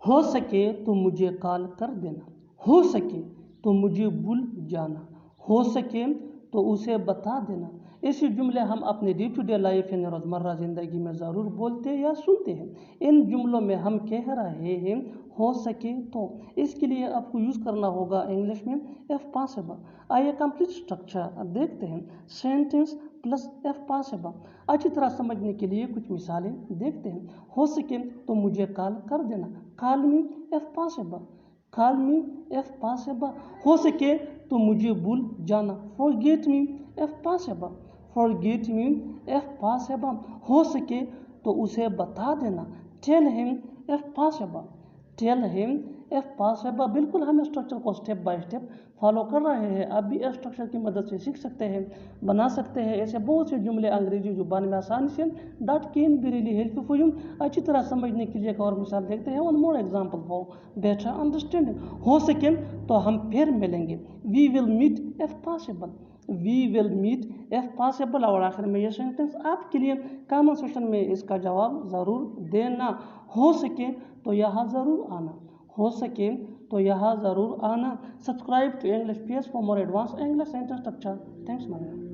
हो सके तो मुझे कॉल कर देना, हो सके तो मुझे भूल जाना, हो सके तो उसे बता देना। ऐसे जुमले हम अपने डे टू डे लाइफ यानी रोज़मर्रा ज़िंदगी में ज़रूर बोलते हैं या सुनते हैं। इन जुमलों में हम कह रहे हैं हो सके तो, इसके लिए आपको यूज़ करना होगा इंग्लिश में इफ़ पॉसिबल। आइए कंप्लीट स्ट्रक्चर देखते हैं, सेंटेंस प्लस इफ़ पॉसिबल। अच्छी तरह समझने के लिए कुछ मिसालें देखते हैं। हो सके तो मुझे कॉल कर देना, call me if possible, call me if possible. हो सके तो मुझे भूल जाना, forget me if possible, forget me if possible. हो सके तो उसे बता देना, tell him if possible, tell him if possible. बिल्कुल हम स्ट्रक्चर को स्टेप बाय स्टेप फॉलो कर रहे हैं। आप भी इस स्ट्रक्चर की मदद से सीख सकते हैं, बना सकते हैं ऐसे बहुत से जुमले अंग्रेजी जुबान में आसानी से। That can be really helpful for you. अच्छी तरह समझने के लिए एक और मिसाल देखते हैं। One more example for better understanding. हो सके तो हम फिर मिलेंगे, we will meet if possible, we will meet if possible. और आखिर में ये सेंटेंस आपके लिए कमेंट सेक्शन में इसका जवाब ज़रूर देना। हो सके तो यहाँ ज़रूर आना, हो सके तो यहाँ ज़रूर आना। Subscribe to English page for more advance English sentence structure. Thanks ma'am.